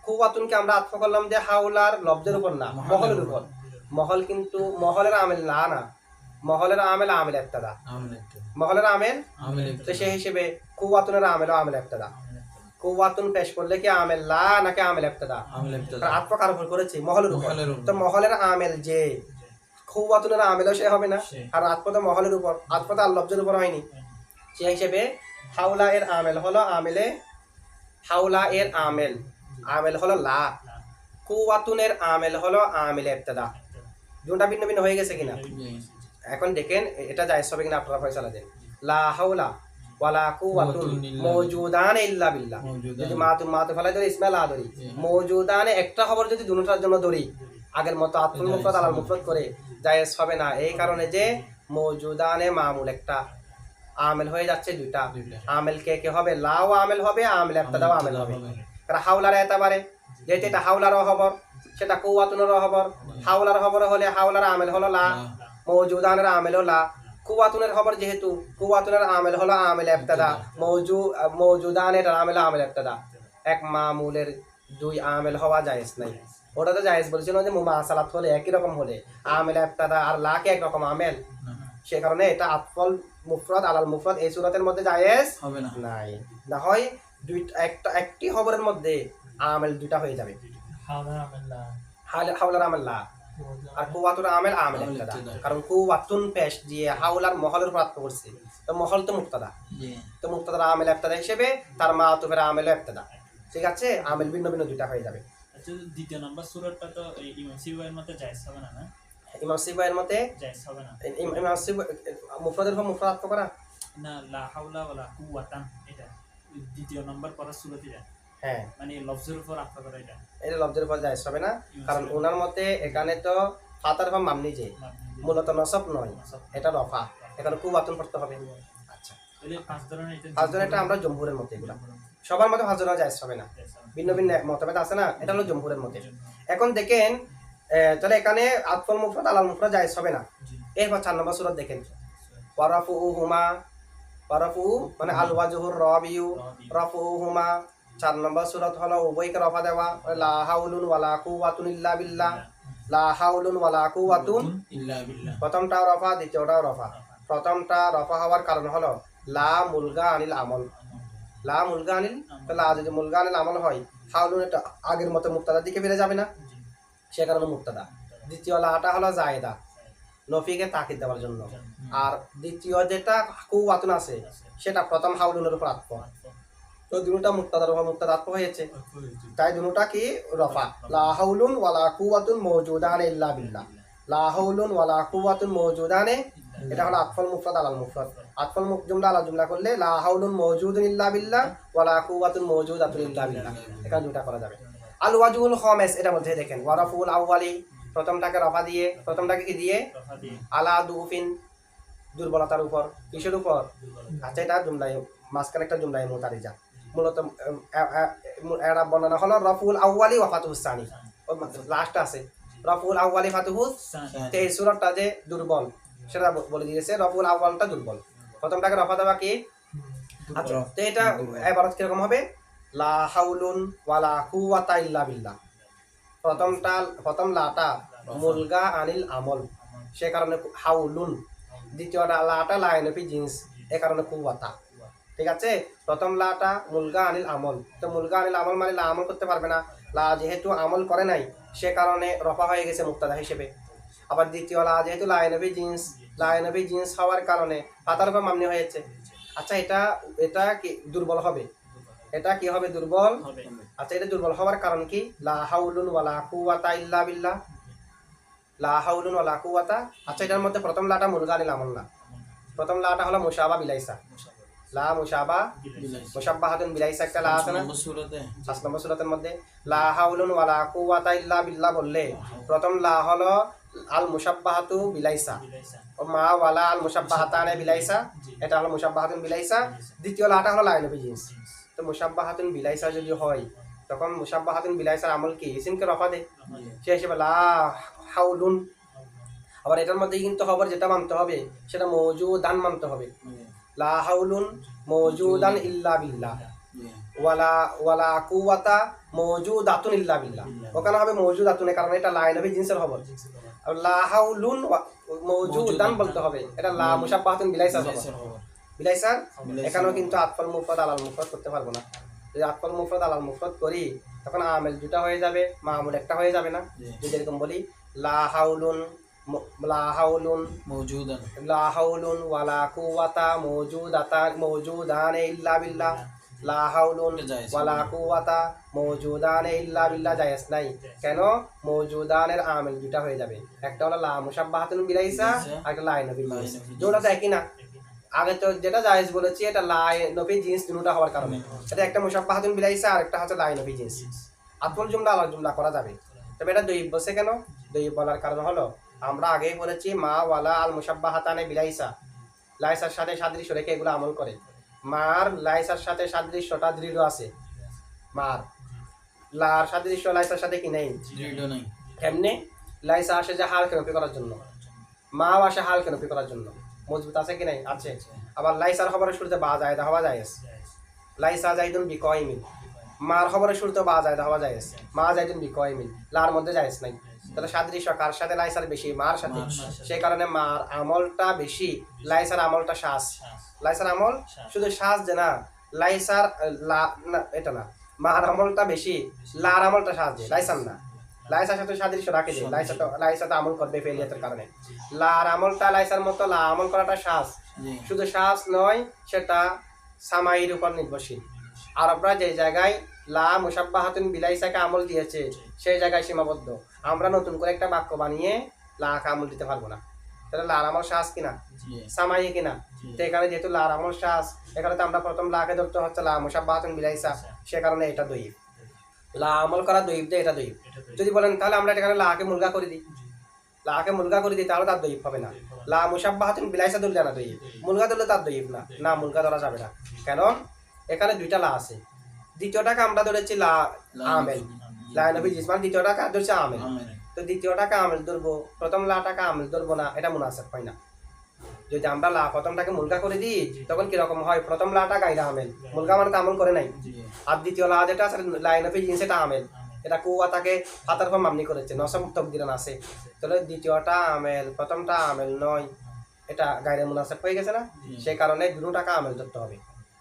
কুওয়াতুনকে আমরা আতফ করলাম যে হাওলার লফজের উপর না, মহলের উপর। মহল কিন্তু মহলের আমেল লা না, মহলের আমেল আমেল ইবতিদা, মহলের আমেল। তো সেই হিসেবে কুওয়াতুনের আমেল আমেল ইবতিদা। কুওয়াতুন পেশ করলে কি আমেল লা নাকি আমেল ইবতিদা? আতফ কার উপর করেছি? মহলের উপর। তো মহলের আমেল যে, কুওয়াতুনের আমেলও সে হবে না, আর আতফ তো মহলের উপর, আতফ তো আর লফজের উপর হয়নি। সেই হিসেবে হাওলা এর আমেল হলো আমেলে, হাওলা এর আমেল হলো লা, কুওয়াতুনের আমেল হলো আমেল ইবতিদা। দুটো ভিন্ন ভিন্ন হয়ে গেছে কিনা? এখন দেখেন এটা জায়েজ হবে কিনা, আপনারা ফয়সালা দেন। লা হাওলা ওয়ালা কুওয়াতুন মওজুদানে ইল্লা বিল্লাহ, যদি মাতুফ আলাই ধরি ইসমে লা ধরি, মওজুদানে একটা খবর যদি দুটোটার জন্য ধরি, আগের মতো আতফুল মুফরাদ আলাল মুফরাদ করে জায়েজ হবে না। এই কারণে যে মওজুদানে মামুল একটা, আমেল হয়ে যাচ্ছে দুইটা। আমেল কে হবে? লাও আমেল হবে, আমেল ইবতিদাও আমেল হবে। কারণ হাওলার এতবারে যেটা এটা হাওলারও খবর, সেটা কুওয়াতুনেরও খবর। হাওলার খবর হলে হাওলার আমেল হলো লা, মৌজুদানের আমেল হলো লা, কুওয়াতুনের খবর যেহেতু কুওয়াতুনের আমেল হলো আমেল ইবতিদা, মৌজুদানের আমেল আমেল ইবতিদা। এক মামুলের দুই আমেল হওয়া জায়েজ নাই। ওটা তো জায়েজ বলেছিল যে মুমাসালাত হলে একই রকম হলে আমেল ইবতিদা আর লা কি একরকম আমেল, সে কারণে এটা আতফল মুফরাদ আলাল মুফরাদ এই সূরাতের মধ্যে জায়েজ হবে না। নাই। না হয় একটি খবরের মধ্যে আমেল দুইটা হয়ে যাবে, হাওলার আমেল লা আর কুওয়াতুর আমেল আমেল ইবতিদা। কারণ কুওয়াতুন পেশ দিয়ে হাওলার মহলের উপর আত্ম করছে, তো মহল তো মুক্তাদা, জি তো মুক্তাদার আমেল ইবতিদা হিসেবে তার মাতুফের আমেল ইবতিদা। ঠিক আছে, আমেল ভিন্ন ভিন্ন দুইটা হয়ে যাবে। আচ্ছা, দ্বিতীয় নাম্বার সূরাটা তো এই ইমাম সিবওয়াইয়ের মতে জায়েজ হবে না, না ইমাম সিবওয়াইয়ের মতে জায়েজ হবে না। ইমাম সিবওয়াই মুফরাদের উপর মুফরাদ আত্ম করা, না লা হাওলা ওয়ালা কুওয়াতান, এটা দ্বিতীয় নাম্বার পড়া সূরাতে যায়, হ্যাঁ মানে লফজের উপর আত্মা করা এটা এটা লফজের উপর জায়েজ হবে না। কারণ ওনার মতে এখানে তো ফাতার বা মামনি যে মূলত নসব নয়, এটা রফা, এখানে কুওয়াতুন পড়তে হবে। আচ্ছা, তাহলে পাঁচ ধরনের এটা হাজরাটা আমরা জমহুরের মতে, এগুলা সবার মতে হাজরা জায়েজ হবে না, ভিন্ন ভিন্ন মতভেদ আছে না, এটা হলো জমহুরের মতে। এখন দেখেন তাহলে এখানে আতফল মুফরাদ আলাল মুফরাদ জায়েজ হবে না। এরপর 4 নম্বর সূরা দেখেন, ওয়ারাফুহুমা, ওয়ারাফু মানে আল ওয়াজহুর রাবিউ, রাফুহুমা 4 নম্বর সূরা হলো উভয়কে রফা দেওয়া, লা হাউলুন ওয়ালা কুওয়াতুন ইল্লা বিল্লাহ, লা হাউলুন ওয়ালা কুওয়াতুন, ইল্লা বিল্লাহ। প্রথমটাও রফা দ্বিতীয়টাও রফা। প্রথমটা রফা হওয়ার কারণ হলো লা মুলগা আনিল আমল, লা মুলগা আনিল, তো লা যদি মুলগা আনিল আমল হয় হাউলুন এটা আগের মতো মুক্তাদার দিকে ফিরে যাবে না, সে কারণে মুক্তাদা। দ্বিতীয় লাটা হলো জায়েদা, নফিকে তাকিদ দেওয়ার জন্য। আর দ্বিতীয় যেটা কুওয়াতুন আছে সেটা প্রথম হাউলুনের উপর আত্ম, তো দুটোটা মুক্তাদার উপর মুক্তাদা আত্ম হয়েছে, তাই দুটোটা কি রফা। লা হাউলুন ওয়ালা কুওয়াতুন মাওজুদান ইল্লা বিল্লাহ, লা হাউলুন ওয়ালা কুওয়াতুন মাওজুদানে, এটা হলো আতফল মুফরাদ আলাল মুফরাদ। আতফল জুমলা আলাল জুমলা করলে লা হাউলুন মাওজুদুন ইল্লা বিল্লাহ ওয়ালা কুওয়াতুন মাওজুদাতুন ইল্লা বিল্লাহ, এখানে দুটো করা যাবে। আল ওয়াজহুল খামিস, এটা মধ্যে দেখেন ওয়ারাফুল আউয়ালি, প্রথমটাকে রফা দিয়ে, প্রথমটাকে কি দিয়ে রফা দিয়ে আলা দুফিন, দুর্বলতার উপর, কিসের উপর? আচ্ছা, এটা জুমলাই মাঝখানে একটা জুমলাই মুতারিজা, মূলত এরা বর্ণনা হলো রফুল আউয়ালি ওয়া ফাতুহুস সানি, লাস্ট আছে রফুল আউয়ালি ফাতুহুস, তো এই সূরাটা যে দুর্বল সেটা বলে দিয়েছে, রফুল আউয়ালটা দুর্বল, প্রথমটাকে রফা দেওয়া কি। আচ্ছা, তো এটা ইবারত কিরকম হবে, লা হাউলুন ওয়ালা কুওয়াতা ইল্লা বিল্লাহ, প্রথম লাটা মুলগা আনিল আমল, সে কারণে হাউলুন। দ্বিতীয়টা লাটা লাইনফি জিন্স, এ কারণে কুওয়াতা। ঠিক আছে, প্রথম লাটা মুলগা আনিল আমল, তো মুলগা আনিল আমল মানে লা আমল করতে পারবে না, লা যেহেতু আমল করে নাই সে কারণে রফা হয়ে গেছে মুক্তাদা হিসেবে। আবার দ্বিতীয় লা যেহেতু লাইনফি জিন্স হওয়ার কারণে পাতার উপর মামনি হয়েছে। আচ্ছা, এটা কি দুর্বল হবে, এটা কি হবে দুর্বল হবে। আচ্ছা, এটা দুর্বল হওয়ার কারণ কি, লা হাউলুন ওয়ালা কুওয়াতা ইল্লা বিল্লাহ, লা হাউলুন ওয়ালা কুওয়াতা। আচ্ছা, এটার মধ্যে প্রথম লাটা মুলগা আনিল আমল না, প্রথম লাটা হলো মুশাবা বিলাইসা, লা মুশাবা মুশাব্বাহাতুন বিলাইসা, একটা লা আছে না 5 নম্বর সূরাতের মধ্যে। লা হাউলুন ওয়ালা কুওয়াতা ইল্লা বিল্লাহ বললে প্রথম লা হলো আল মুশাব্বাহাতু বিলাইসা, ও মা ওয়ালা আল মুশাব্বাহাতানে বিলাইসা, এটা হলো মুশাব্বাহাতুন বিলাইসা। দ্বিতীয় লাটা হলো লাইনফি জিন্স, তো মুশাব্বাহাতুন বিলাইসা যদি হয় তখন মুশাব্বাহাতুন বিলাইসার আমল কি ইসিমকে রফা দে, সে হিসেবে লা হাউলুন। আবার এটার মধ্যে কিন্তু খবর যেটা মানতে হবে সেটা মওজুদান মানতে হবে, লা হাউলুন মওজুদান ইল্লা বিল্লাহ, ওয়ালা কুওয়াতা মওজুদাতুন ইল্লা বিল্লাহ, ওখানে হবে মওজুদাতুন, কারণ এটা লাইনফি জিন্সের খবর। আর লা হাউলুন মওজুদান বলতে হবে, এটা লা মুশাব্বাহাতুন বিলাইসার খবর, বিলাইসার। এখানেও কিন্তু আতফল মুফরাদ আলাল মুফরাদ করতে পারবো না, যদি আতফল মুফরাদ আলাল মুফরাদ করি তখন আমেল দুটা হয়ে যাবে, মামুল একটা হয়ে যাবে না। যদি এরকম বলি লা হাউলুন মওজুদান, লা হাউলুন ওয়ালা কুওয়াতা মওজুদান ইল্লা বিল্লাহ, লা হাউলুন ওয়ালা কুওয়াতা মওজুদান ইল্লা বিল্লাহ জায়েজ নাই। কেন? মওজুদানের আমেল দুটা হয়ে যাবে, একটা হলো লা মুশাব্বাহাতুন বিলাইসা আর একটা লাইনফি জিন্স, দুটো তো একই না। আগে তো যেটা জায়েজ বলেছি এটা লাইনফি জিন্স দুটোটা হওয়ার কারণে, এটা একটা মুশাব্বাহাতুন বিলাইসা আর একটা হচ্ছে লাইনফি জিন্স। আতফল জুমলা আলাল জুমলা করা যাবে, তবে এটা দয়ীফ বলছে কেন? দয়ীফ বলার কারণ হলো আমরা আগেই বলেছি মা ওয়ালা আল মুশাব্বাহাতানে বিলাইসা, লাইসার সাথে সাদৃশ্য রেখে এগুলো আমল করে। মার লাইসার সাথে সাদৃশ্যটা দৃঢ় আছে, মার লার সাদৃশ্য লাইসার সাথে কি নেই, দৃঢ় নাই। এমনি লাইসা আসে যে হালকে রফি করার জন্য, মাও আসে হালকে নফি করার জন্য, মজবুত আছে কি নাই? আছে। আবার লাইসার খবরের শুরুতে বা জায়দা হওয়া যায়, লাইসা জাইদুন বিকয়মিন, মার খবরের শুরুতে বা জায়দা হওয়া যায়, মা জাইদুন বিকয়মিন, লার মধ্যে জায়েজ নাই। তাহলে সাদৃশ্য কার সাথে? লাইসার বেশি, মার সাথে। মার সাথে। সেই কারণে মার আমলটা বেশি, লাইসার আমলটা শ্বাস। লাইসার আমল শুধু শ্বাস যে না, লাইসার না এটা না, মার আমলটা বেশি, লার আমলটা শ্বাস যে, লাইসার না। লাইসার সাথে সাদৃশ্য রাখে যে, লাইসা তো আমল করবে ফেলিয়াতের কারণে। লার আমলটা লাইসার মতো, লা আমল করাটা শ্বাস। জি শুধু শ্বাস নয়, সেটা সামাইয়ের উপর নির্ভরশীল। আরবরা যে জায়গায় লা মুসাব্বাহাতুন বিলাইসাকে আমল দিয়েছে সেই জায়গায় সীমাবদ্ধ। আমরা নতুন করে একটা বাক্য বানিয়ে লাকে আমল দিতে পারবো না। তাহলে লার আমল শ্বাস কিনা, জি সামাইয়ে কিনা? জি তো এখানে যেহেতু লার আমল শ্বাস, এখানে তো আমরা প্রথম লাকে ধরতে হচ্ছে লা মুসাব্বাহাতুন বিলাইসা, সে কারণে এটা দইব। লা আমল করা দইব দিয়ে এটা দইব। যদি বলেন তাহলে আমরা এখানে লাকে মুলগা করে দিই, লাকে মুলগা করে দিই, তাহলে তার দইব হবে না। লা মুসাব্বাহাতুন বিলাইসা ধরলে না দইব, মুলগা ধরলে তার দইব না, না মুলগা ধরা যাবে না। কেন? এখানে দুইটা লা আছে। দ্বিতীয়টাকে আমরা ধরেছি লা আমেল, লাইন অফ জিসমান, দ্বিতীয়টাকে ধরছে আমেল। আমেন তো দ্বিতীয়টাকে আমেল ধরবো, প্রথম লাটাকে আমেল ধরবো না, এটা মুনাসিব হয় না। যদি আমরা লা প্রথমটাকে মুলগা করে দিই তখন কিরকম হয়? প্রথম লাটা গাইরা আমেল, মুলগা মানে তো আমল করে নাই। জি আর দ্বিতীয় লা যেটা আছে লাইন অফ জিন্স, এটা আমেল, এটা কুয়াতাকে ফাতার ফর্ম মামনি করেছে, নসব তকদিরান আছে। তাহলে দ্বিতীয়টা আমেল, প্রথমটা আমেল নয়, এটা গায়রে মুনাসিব হয়ে গেছে না? সেই কারণে দুটোটাকে আমেল ধরতে হবে।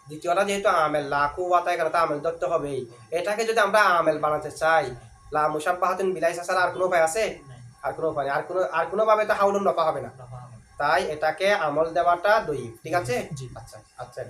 দ্বিতীয়টা যেহেতু আমেল, লা কুয়াতা, এখানে তো আমেল ধরতে হবেই। এটাকে যদি আমরা আমেল বানাতে চাই, লা মুসাব্বাহাতুন বিলাইসা ছাড়া আর কোনো উপায় আছে? আর কোনো উপায় নেই। আর কোনো ভাবে তো হাউলুন রফা হবে না। তাই এটাকে আমল দেওয়াটা দইব। ঠিক আছে? জি। আচ্ছা আচ্ছা।